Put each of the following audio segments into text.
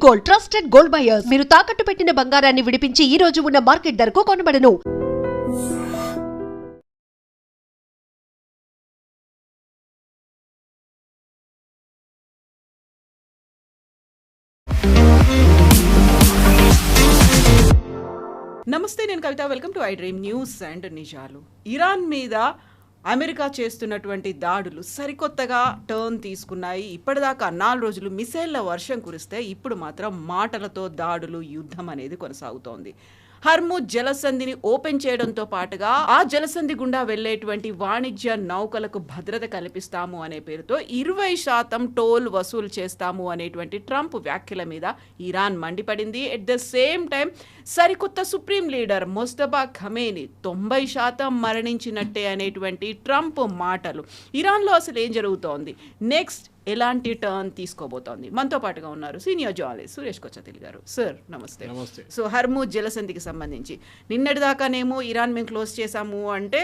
Gold, trusted gold buyers. మీరు తాకట్టు పెట్టిన బంగారాన్ని విడిపించి ఈ రోజు ఉన్న మార్కెట్ ధరకు కొనబడను. నమస్తే, నేను Kavitha. Welcome to I Dream News and నిజాలు. ఇరాన్ మీద అమెరికా చేస్తున్నటువంటి దాడులు సరికొత్తగా టర్న్ తీసుకున్నాయి. ఇప్పటిదాకా 4 రోజులు మిసైళ్ల వర్షం కురిస్తే ఇప్పుడు మాత్రం మాటలతో దాడులు, యుద్ధం అనేది కొనసాగుతోంది. హర్ముజ్ జలసంధిని ఓపెన్ చేయడంతో పాటుగా ఆ జలసంధి గుండా వెళ్లేటువంటి వాణిజ్య నౌకలకు భద్రత కల్పిస్తాము అనే పేరుతో 20% టోల్ వసూలు చేస్తాము అనేటువంటి ట్రంప్ వ్యాఖ్యల మీద ఇరాన్ మండిపడింది. ఎట్ ద సేమ్ టైం సరికొత్త సుప్రీం లీడర్ మొస్తఫా ఖమేని 90% మరణించినట్టే అనేటువంటి ట్రంప్ మాటలు. ఇరాన్లో అసలు ఏం జరుగుతోంది, నెక్స్ట్ ఎలాంటి టర్న్ తీసుకోబోతోంది? మనతో పాటుగా ఉన్నారు సీనియర్ జర్నలిస్ట్ సురేష్ కొచ్చతిల్ గారు. సార్ నమస్తే. సో హర్ముజ్ జలసంధికి సంబంధించి నిన్నటిదాకానేమో ఇరాన్ మేము క్లోజ్ చేశాము అంటే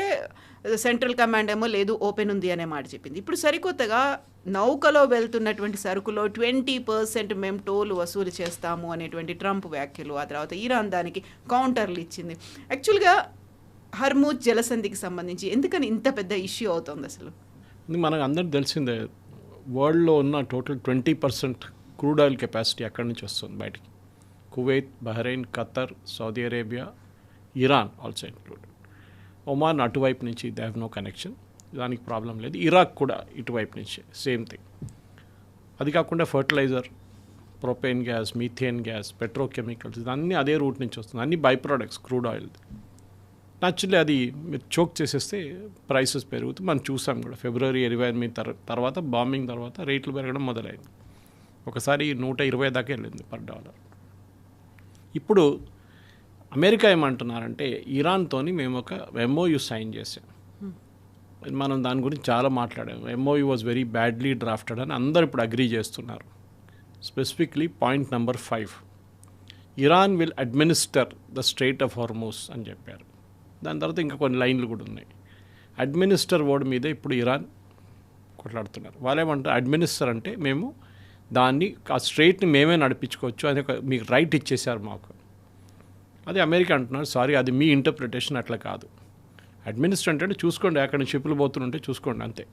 సెంట్రల్ కమాండ్ ఏమో లేదు, ఓపెన్ ఉంది అనే మాట చెప్పింది. ఇప్పుడు సరికొత్తగా నౌకలో వెళ్తున్నటువంటి సరుకులో 20% మేము టోల్ వసూలు చేస్తాము అనేటువంటి ట్రంప్ వ్యాఖ్యలు, ఆ తర్వాత ఇరాన్ దానికి కౌంటర్లు ఇచ్చింది. యాక్చువల్గా హర్ముజ్ జలసంధికి సంబంధించి ఎందుకని ఇంత పెద్ద ఇష్యూ అవుతుంది అసలు? మనకు అందరికి తెలిసిందే, వరల్డ్లో ఉన్న టోటల్ 20% క్రూడ్ ఆయిల్ కెపాసిటీ అక్కడి నుంచి వస్తుంది బయటికి. Kuwait, Bahrain, Qatar, Saudi Arabia, Iran also included. ఒమాన్ అటువైపు నుంచి దే హ్యావ్ నో కనెక్షన్, దానికి ప్రాబ్లం లేదు. ఇరాక్ కూడా ఇటువైపు నుంచి సేమ్ థింగ్. అది కాకుండా fertiliser, propane gas, methane gas, petrochemicals, ఇదన్నీ అదే రూట్ నుంచి వస్తుంది. అన్ని by products crude oil. Actually అది మీరు చోక్ చేసేస్తే ప్రైసెస్ పెరుగుతుంది. మనం చూసాం కూడా ఫిబ్రవరి 28 తర్వాత బాంబింగ్ తర్వాత రేట్లు పెరగడం మొదలైంది. ఒకసారి 120 దాకా వెళ్ళింది పర్ డాలర్. ఇప్పుడు అమెరికా ఏమంటున్నారంటే ఇరాన్తోని మేము ఒక MOU సైన్ చేసాం. మనం దాని గురించి చాలా మాట్లాడాము. MOU was very badly drafted అని అందరు ఇప్పుడు అగ్రీ చేస్తున్నారు. Specifically point number 5, Iran will administer the strait of Hormuz అని చెప్పారు. దాని తర్వాత ఇంకా కొన్ని లైన్లు కూడా ఉన్నాయి. అడ్మినిస్టర్ వర్డ్ మీద ఇప్పుడు ఇరాన్ కొట్లాడుతున్నారు. వాళ్ళేమంటారు, అడ్మినిస్టర్ అంటే మేము దాన్ని ఆ స్ట్రెయిట్ని మేమే నడిపించుకోవచ్చు అని మీకు రైట్ ఇచ్చేసారు మాకు. అది అమెరికా అంటున్నారు, సారీ అది మీ ఇంటర్ప్రిటేషన్, అట్లా కాదు. అడ్మినిస్టర్ అంటే చూసుకోండి, అక్కడ షిప్లు పోతుంటే చూసుకోండి అంతే.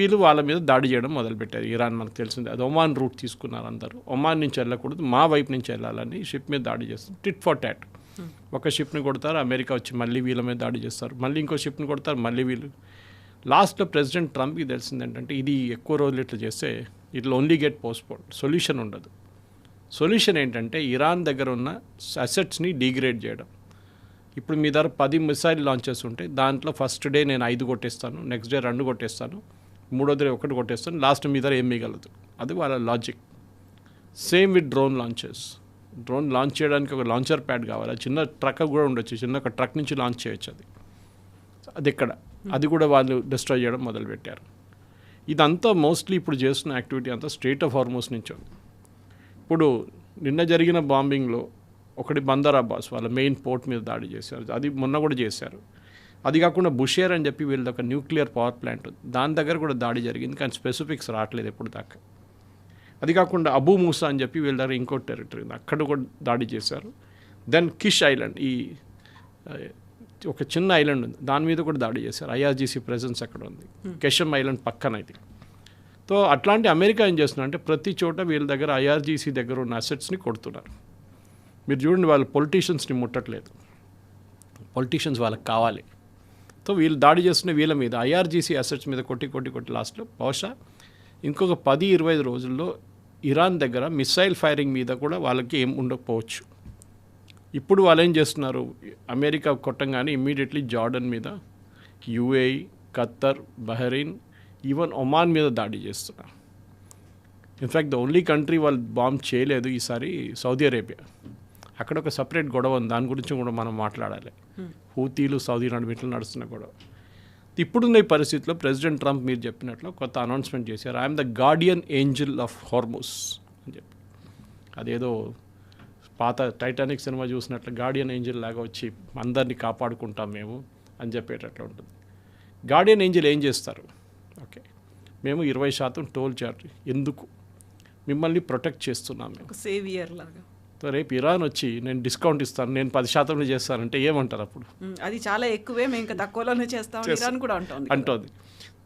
వీళ్ళు వాళ్ళ మీద దాడి చేయడం మొదలుపెట్టారు. ఇరాన్ మనకు తెలిసింది, అది ఒమాన్ రూట్ తీసుకున్నారు అందరూ. ఒమాన్ నుంచి వెళ్ళకూడదు, మా వైపు నుంచి వెళ్ళాలని షిప్ మీద దాడి చేస్తారు. Tit for tat. ఒక షిప్ని కొడతారు, అమెరికా వచ్చి మళ్ళీ వీళ్ళ మీద దాడి చేస్తారు, మళ్ళీ ఇంకో షిప్ని కొడతారు, మళ్ళీ వీళ్ళు. లాస్ట్లో ప్రెసిడెంట్ ట్రంప్కి తెలిసింది ఏంటంటే ఇది ఎక్కువ రోజులు ఇట్లా చేస్తే ఇట్లా ఓన్లీ గెట్ పోస్ట్పోన్, సొల్యూషన్ ఉండదు. సొల్యూషన్ ఏంటంటే ఇరాన్ దగ్గర ఉన్న అసెట్స్ని డిగ్రేడ్ చేయడం. ఇప్పుడు మీ దగ్గర 10 మిసైల్ లాంచెస్ ఉంటే దాంట్లో ఫస్ట్ డే నేను 5 కొట్టేస్తాను, నెక్స్ట్ డే 2 కొట్టేస్తాను, మూడో డే 1 కొట్టేస్తాను, లాస్ట్ మీ దగ్గర ఏం మిగలదు. అది వాళ్ళ logic. Same with drone launches. Drone launch చేయడానికి ఒక లాంచర్ ప్యాడ్ కావాలి. చిన్న ట్రక్ కూడా ఉండొచ్చు, చిన్న ఒక ట్రక్ నుంచి లాంచ్ చేయొచ్చు. అది ఇక్కడ అది కూడా వాళ్ళు డిస్ట్రాయ్ చేయడం మొదలుపెట్టారు. ఇదంతా మోస్ట్లీ ఇప్పుడు చేస్తున్న యాక్టివిటీ అంతా స్ట్రెయిట్ ఆఫ్ హార్మూజ్ నుంచి ఉంది. ఇప్పుడు నిన్న జరిగిన బాంబింగ్లో ఒకటి బందర్ అబ్బాస్ వాళ్ళ మెయిన్ పోర్ట్ మీద దాడి చేశారు, అది మొన్న కూడా చేశారు. అది కాకుండా బుషేర్ అని చెప్పి వీళ్ళది ఒక న్యూక్లియర్ పవర్ ప్లాంట్ ఉంది, దాని దగ్గర కూడా దాడి జరిగింది, కానీ స్పెసిఫిక్స్ రావట్లేదు ఎప్పుడు దాకా. అది కాకుండా అబూ మూసా అని చెప్పి వీళ్ళ దగ్గర ఇంకో టెరిటరీ ఉంది, అక్కడ కూడా దాడి చేశారు. దెన్ కిష్ ఐలాండ్, ఈ ఒక చిన్న ఐలాండ్ ఉంది, దాని మీద కూడా దాడి చేశారు. IRGC ప్రెజెన్స్ అక్కడ ఉంది, కెషమ్ ఐలాండ్ పక్కన ఇది. సో అట్లాంటి అమెరికా ఏం చేస్తున్నారు అంటే ప్రతి చోట వీళ్ళ దగ్గర IRGC దగ్గర ఉన్న అసెట్స్ని కొడుతున్నారు. మీరు చూడండి, వాళ్ళు పొలిటీషియన్స్ని ముట్టట్లేదు, పొలిటీషియన్స్ వాళ్ళకి కావాలి. సో వీళ్ళు దాడి చేస్తున్న వీళ్ళ మీద IRGC అసెట్స్ మీద కొట్టి లాస్ట్లో బహుశా ఇంకొక 10-20 రోజుల్లో ఇరాన్ దగ్గర మిసైల్ ఫైరింగ్ మీద కూడా వాళ్ళకి ఏం ఉండకపోవచ్చు. ఇప్పుడు వాళ్ళు ఏం చేస్తున్నారు, అమెరికా కొట్టంగానే ఇమ్మీడియట్లీ జార్డన్ మీద, UAE, Khattar, Bahrain, even Oman మీద దాడి చేస్తున్నారు. ఇన్ఫ్యాక్ట్ ద ఓన్లీ కంట్రీ వాళ్ళు బాంబ్ చేయలేదు ఈసారి సౌదీ అరేబియా. అక్కడ ఒక సపరేట్ గొడవ ఉంది, దాని గురించి కూడా మనం మాట్లాడాలి. హూతీలు సౌదీ నడుమిట్లు నడుస్తున్న గొడవ. ఇప్పుడున్న ఈ పరిస్థితిలో ప్రెసిడెంట్ ట్రంప్ మీరు చెప్పినట్లు కొత్త అనౌన్స్మెంట్ చేశారు, I'm the Guardian Angel of Hormuz అని చెప్పి. అదేదో పాత టైటానిక్ సినిమా చూసినట్లు గార్డియన్ ఏంజల్ లాగా వచ్చి అందరినీ కాపాడుకుంటాం మేము అని చెప్పేటట్లు ఉంటుంది. గార్డియన్ ఏంజల్ ఏం చేస్తారు? ఓకే, మేము 20% టోల్ చార్జ్. ఎందుకు? మిమ్మల్ని ప్రొటెక్ట్ చేస్తున్నాం మేము. ఒక సేవియర్ లాగా. సో రేపు ఇరాన్ వచ్చి నేను డిస్కౌంట్ ఇస్తాను, నేను 10% చేస్తానంటే ఏమంటారు అప్పుడు? అది చాలా ఎక్కువే, మేము ఇంకా తక్కువలోనే చేస్తాం ఇరాన్ కూడా అంటోంది.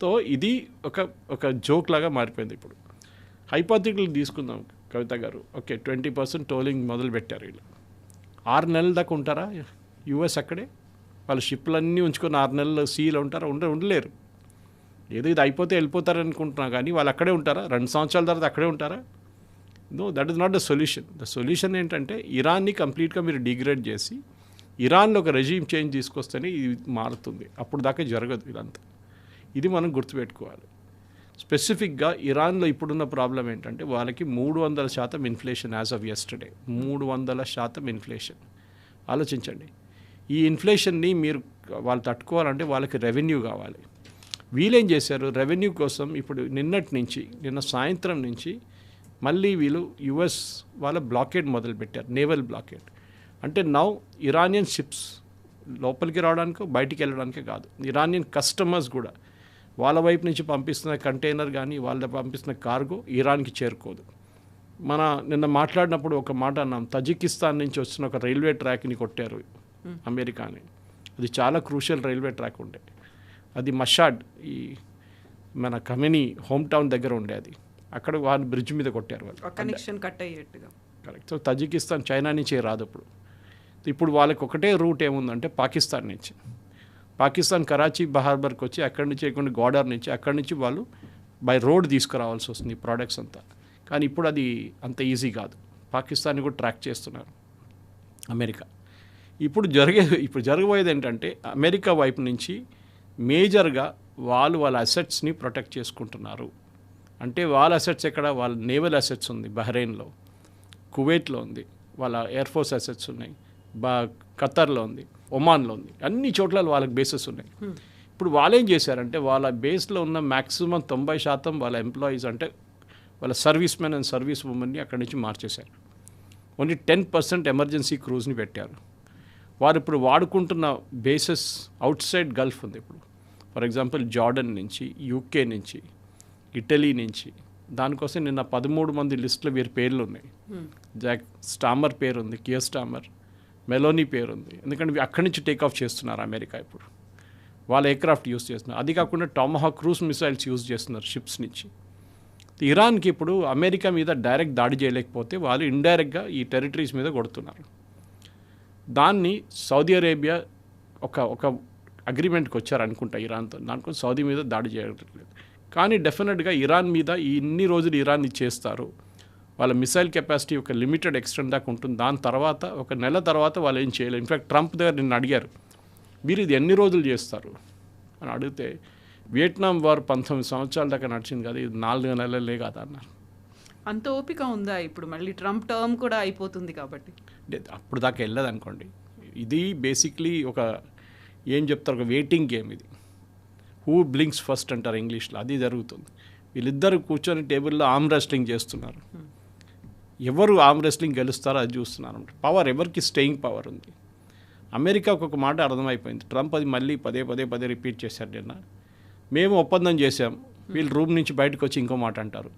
సో ఇది ఒక జోక్ లాగా మారిపోయింది. ఇప్పుడు హైపోథెటికల్ తీసుకుందాం కవిత గారు. ఓకే, 20% టోలింగ్ మొదలు పెట్టారు వీళ్ళు. 6 నెలల దాకా ఉంటారా యూఎస్ అక్కడే? వాళ్ళ షిప్లన్నీ ఉంచుకొని 6 నెలలు సీలో ఉంటారా? ఉండలేరు. ఏదో ఇది అయిపోతే వెళ్ళిపోతారు అనుకుంటున్నా, కానీ వాళ్ళు అక్కడే ఉంటారా? 2 సంవత్సరాల తర్వాత అక్కడే ఉంటారా? No, that is not the solution. The solution ఏంటంటే ఇరాన్ని కంప్లీట్గా మీరు డిగ్రేడ్ చేసి ఇరాన్లో ఒక రెజీమ్ చేంజ్ తీసుకొస్తేనే ఇది మారుతుంది. అప్పుడు దాకా జరగదు ఇదంతా. ఇది మనం గుర్తుపెట్టుకోవాలి. స్పెసిఫిక్గా ఇరాన్లో ఇప్పుడున్న ప్రాబ్లం ఏంటంటే వాళ్ళకి 300% inflation as of yesterday. 300% inflation. ఆలోచించండి. ఈ ఇన్ఫ్లేషన్ని వాళ్ళు తట్టుకోవాలంటే వాళ్ళకి రెవెన్యూ కావాలి. వీళ్ళేం చేశారు? రెవెన్యూ కోసం ఇప్పుడు నిన్న సాయంత్రం నుంచి మళ్ళీ వీళ్ళు యుఎస్ వాళ్ళ బ్లాకేడ్ మొదలుపెట్టారు, నేవల్ బ్లాకేడ్. అంటే నౌ ఇరానియన్ షిప్స్ లోపలికి రావడానికో బయటికి వెళ్ళడానికే కాదు, ఇరానియన్ కస్టమర్స్ కూడా వాళ్ళ వైపు నుంచి పంపిస్తున్న కంటైనర్ కానీ వాళ్ళ పంపిస్తున్న కార్గో ఇరాన్కి చేరుకోదు. నిన్న మాట్లాడినప్పుడు ఒక మాట అన్నాం, తజికిస్తాన్ నుంచి వచ్చిన ఒక రైల్వే ట్రాక్ని కొట్టారు అమెరికాని. అది చాలా క్రూషియల్ రైల్వే ట్రాక్ ఉండే. అది మషాడ్, ఈ మన ఖమేనీ హోమ్ టౌన్ దగ్గర ఉండే. అది అక్కడ వాళ్ళ బ్రిడ్జ్ మీద కొట్టారు వాళ్ళు, కనెక్షన్ కట్ అయ్యేట్టుగా. కరెక్ట్. సో తజికిస్తాన్ చైనా నుంచి రాదు. ఇప్పుడు వాళ్ళకి ఒకటే రూట్ ఏముందంటే పాకిస్తాన్ నుంచి. పాకిస్తాన్ కరాచీ హార్బర్కి వచ్చి అక్కడి నుంచి కొన్ని గోడార్ నుంచి అక్కడి నుంచి వాళ్ళు బై రోడ్ తీసుకురావాల్సి వస్తుంది ఈ ప్రోడక్ట్స్ అంతా. కానీ ఇప్పుడు అది అంత ఈజీ కాదు. పాకిస్తాన్ని కూడా ట్రాక్ చేస్తున్నారు అమెరికా. ఇప్పుడు జరగబోయేది ఏంటంటే అమెరికా వైపు నుంచి మేజర్గా వాళ్ళ అసెట్స్ని ప్రొటెక్ట్ చేసుకుంటున్నారు. అంటే వాళ్ళ అసెట్స్ ఎక్కడ? వాళ్ళ నేవల్ అసెట్స్ ఉంది బహ్రెయిన్లో, కువైట్లో ఉంది, వాళ్ళ ఎయిర్ ఫోర్స్ అసెట్స్ ఉన్నాయి, ఖతర్లో ఉంది, ఒమాన్లో ఉంది, అన్ని చోట్ల వాళ్ళకి బేసెస్ ఉన్నాయి. ఇప్పుడు వాళ్ళు ఏం చేశారంటే వాళ్ళ బేస్లో ఉన్న మ్యాక్సిమం 90% వాళ్ళ ఎంప్లాయీస్ అంటే వాళ్ళ సర్వీస్ మెన్ అండ్ సర్వీస్ ఉమెన్ని అక్కడి నుంచి మార్చేశారు. ఓన్లీ 10% ఎమర్జెన్సీ క్రూజ్ని పెట్టారు. వారు ఇప్పుడు వాడుకుంటున్న బేసెస్ అవుట్ సైడ్ గల్ఫ్ ఉంది. ఇప్పుడు ఫర్ ఎగ్జాంపుల్ జార్డన్ నుంచి, యూకే నుంచి, ఇటలీ నుంచి. దానికోసం నిన్న 13 మంది లిస్టులో వీరి పేర్లు ఉన్నాయి. జాక్ స్టామర్ పేరు ఉంది, కియర్ స్టామర్, మెలోనీ పేరు ఉంది. ఎందుకంటే అక్కడి నుంచి టేక్ ఆఫ్ చేస్తున్నారు అమెరికా. ఇప్పుడు వాళ్ళ ఎయిర్క్రాఫ్ట్ యూస్ చేస్తున్నారు. అది కాకుండా టామహాక్ క్రూజ్ మిసైల్స్ యూజ్ చేస్తున్నారు షిప్స్ నుంచి. ఇరాన్కి ఇప్పుడు అమెరికా మీద డైరెక్ట్ దాడి చేయలేకపోతే వాళ్ళు ఇండైరెక్ట్గా ఈ టెరిటరీస్ మీద కొడుతున్నారు. దాన్ని సౌదీ అరేబియా ఒక అగ్రిమెంట్కి వచ్చారనుకుంటా ఇరాన్తో. దానికోసం సౌదీ మీద దాడి చేయట్లేదు. కానీ డెఫినెట్గా ఇరాన్ మీద ఇన్ని రోజులు ఇరాన్ చేస్తారు. వాళ్ళ మిసైల్ కెపాసిటీ ఒక లిమిటెడ్ ఎక్స్టెంట్ దాకా ఉంటుంది. దాని తర్వాత ఒక నెల తర్వాత వాళ్ళు ఏం చేయలేరు. ఇన్ఫ్యాక్ట్ ట్రంప్ దగ్గర నిన్ను అడిగారు, మీరు ఇది ఎన్ని రోజులు చేస్తారు అని అడిగితే, వియట్నాం వార్ 19 సంవత్సరాల దాకా నడిచింది కదా, ఇది 4 నెలలే కదా అన్నారు. అంత ఓపిక ఉందా? ఇప్పుడు మళ్ళీ ట్రంప్ టర్మ్ కూడా అయిపోతుంది కాబట్టి అప్పుడు దాకా వెళ్ళదు అనుకోండి. ఇది బేసిక్లీ ఏం చెప్తారు, ఒక వెయిటింగ్ గేమ్. ఇది హూ బ్లింక్స్ ఫస్ట్ అంటారు ఇంగ్లీష్లో, అది జరుగుతుంది. వీళ్ళిద్దరు కూర్చొని టేబుల్లో ఆర్మ్ రెస్లింగ్ చేస్తున్నారు. ఎవరు ఆర్మ్ రెస్లింగ్ గెలుస్తారో అది చూస్తున్నారు. పవర్ ఎవరికి స్టేయింగ్ పవర్ ఉంది. అమెరికాకు ఒక మాట అర్థమైపోయింది. ట్రంప్ అది మళ్ళీ పదే రిపీట్ చేశారు నిన్న. మేము ఒప్పందం చేశాం, వీళ్ళు రూమ్ నుంచి బయటకు వచ్చి ఇంకో మాట అంటారు.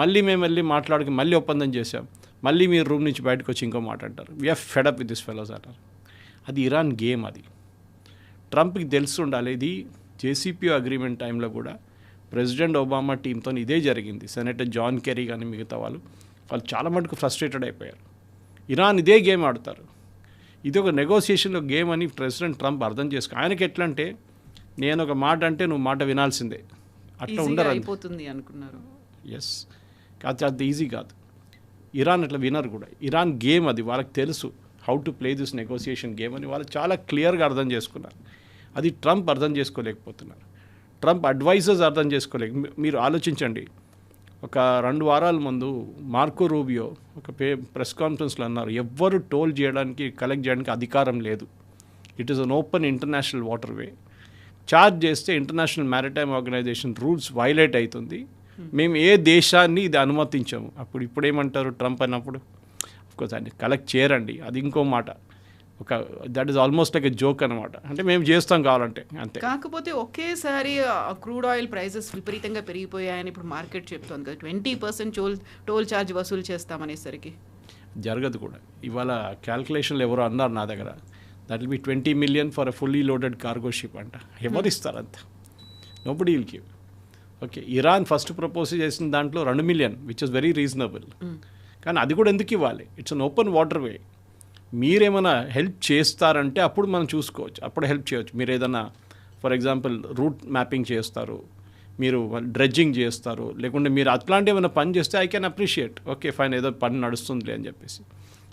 మళ్ళీ మేము వెళ్ళి మాట్లాడుకుని మళ్ళీ ఒప్పందం చేశాం, మళ్ళీ మీరు రూమ్ నుంచి బయటకు వచ్చి ఇంకో మాట అంటారు. We are fed up with this fellows అంటారు. అది ఇరాన్ గేమ్. అది ట్రంప్కి తెలిసి ఉండాలి. ఇది జేసీపీఓ అగ్రిమెంట్ టైంలో కూడా ప్రెసిడెంట్ ఒబామా టీంతో ఇదే జరిగింది. సెనేటర్ జాన్ కెరీ కానీ మిగతా వాళ్ళు చాలా మటుకు ఫ్రస్ట్రేటెడ్ అయిపోయారు. ఇరాన్ ఇదే గేమ్ ఆడతారు. ఇది ఒక నెగోసియేషన్లో గేమ్ అని ప్రెసిడెంట్ ట్రంప్ అర్థం చేసుకో. ఆయనకి ఎట్లా అంటే, నేను ఒక మాట అంటే నువ్వు మాట వినాల్సిందే, అట్లా ఉండరు అయిపోతుంది అనుకున్నారు. ఎస్, కాదు, అది ఈజీ కాదు. ఇరాన్ అట్లా వినరు కూడా. ఇరాన్ గేమ్ అది, వాళ్ళకి తెలుసు how to play this negotiation game అని వాళ్ళు చాలా క్లియర్గా అర్థం చేసుకున్నారు. అది ట్రంప్ అర్థం చేసుకోలేకపోతున్నారు. ట్రంప్ అడ్వైజర్స్ అర్థం చేసుకోలేక. మీరు ఆలోచించండి, ఒక 2 వారాల ముందు మార్కో రూబియో ఒక ప్రెస్ కాన్ఫరెన్స్లో అన్నారు, ఎవ్వరు టోల్ చేయడానికి కలెక్ట్ చేయడానికి అధికారం లేదు. It is an open international water way. Charge చేస్తే International Maritime Organization rules violate అవుతుంది. మేము ఏ దేశాన్ని ఇది అనుమతించాము. ఇప్పుడేమంటారు ట్రంప్ అన్నప్పుడు, అఫ్కోర్స్ ఆయన కలెక్ట్ చేయరండి, అది ఇంకో మాట. ఒక that is almost like a joke అనమాట. అంటే మేము చేస్తాం కావాలంటే అంతే. కాకపోతే ఒకేసారి క్రూడ్ ఆయిల్ ప్రైజెస్ విపరీతంగా పెరిగిపోయాయని ఇప్పుడు మార్కెట్ చెప్తోంది కదా, 20% టోల్ ఛార్జ్ వసూలు చేస్తామనేసరికి జరగదు కూడా. ఇవాళ క్యాల్కులేషన్లు ఎవరో అన్నారు నా దగ్గర, that will be 20 million for a fully loaded cargo ship అంట. ఎవరు ఇస్తారు అంత? Nobody will give. Okay, Iran first propose చేసిన దాంట్లో 2 million, which is very reasonable. కానీ అది కూడా ఎందుకు ఇవ్వాలి? ఇట్స్ అన్ ఓపెన్ వాటర్ వే. మీరేమైనా హెల్ప్ చేస్తారంటే అప్పుడు మనం చూసుకోవచ్చు, అప్పుడు హెల్ప్ చేయవచ్చు. మీరు ఏదైనా ఫర్ ఎగ్జాంపుల్ రూట్ మ్యాపింగ్ చేస్తారు, మీరు డ్రెడ్జింగ్ చేస్తారు, లేకుంటే మీరు అట్లాంటి ఏమైనా పని చేస్తే I can appreciate. Okay fine, ఏదో పని నడుస్తుందిలే అని చెప్పేసి.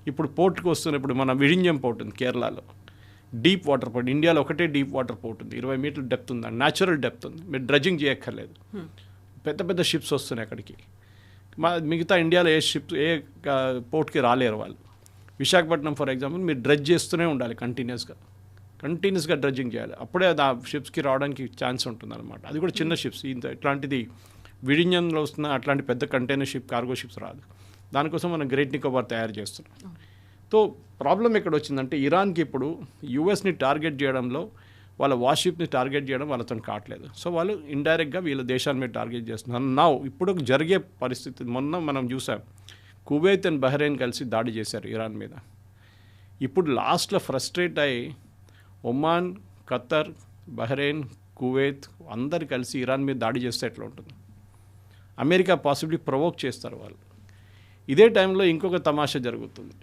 ఇప్పుడు పోర్ట్కి వస్తున్నప్పుడు మన విഴിంజం పోర్ట్ ఉంది కేరళలో, డీప్ వాటర్ పోర్ట్. ఇండియాలో ఒకటే డీప్ వాటర్ పోర్ట్ ఉంది, 20 మీటర్ల డెప్త్ ఉంది, న్యాచురల్ డెప్త్ ఉంది. మీరు డ్రెడ్జింగ్ చేయక్కర్లేదు. పెద్ద పెద్ద షిప్స్ వస్తున్నాయి అక్కడికి. మిగతా ఇండియాలో ఏ షిప్స్ ఏ పోర్ట్కి రాలేరు వాళ్ళు. విశాఖపట్నం ఫర్ ఎగ్జాంపుల్ మీరు డ్రెడ్జ్ చేస్తూనే ఉండాలి, కంటిన్యూస్గా డ్రెడ్జింగ్ చేయాలి, అప్పుడే అది ఆ షిప్స్కి రావడానికి ఛాన్స్ ఉంటుంది అనమాట. అది కూడా చిన్న షిప్స్. ఇట్లాంటిది విడిన్యంలో వస్తున్న అట్లాంటి పెద్ద కంటైనర్ షిప్, కార్గో షిప్స్ రాదు. దానికోసం మనం గ్రేట్ నికోబార్ తయారు చేస్తున్నాం. సో ప్రాబ్లం ఎక్కడ వచ్చిందంటే ఇరాన్కి ఇప్పుడు యూఎస్ని టార్గెట్ చేయడంలో, వాళ్ళ వార్షిప్ని టార్గెట్ చేయడం వాళ్ళతో కావట్లేదు. సో వాళ్ళు ఇండైరెక్ట్గా వీళ్ళ దేశాన్ని మీద టార్గెట్ చేస్తున్నారు. నా ఇప్పుడు జరిగే పరిస్థితి మొన్న మనం చూసాం, కువైత్ అండ్ బహ్రెయిన్ కలిసి దాడి చేశారు ఇరాన్ మీద. ఇప్పుడు లాస్ట్లో ఫ్రస్ట్రేట్ అయ్యి ఒమాన్, ఖతర్, బహ్రెయిన్, కువైత్ అందరు కలిసి ఇరాన్ మీద దాడి చేస్తే ఎట్లా ఉంటుంది? అమెరికా పాసిబ్లీ ప్రొవోక్ చేస్తారు వాళ్ళు. ఇదే టైంలో ఇంకొక తమాషా జరుగుతుంది.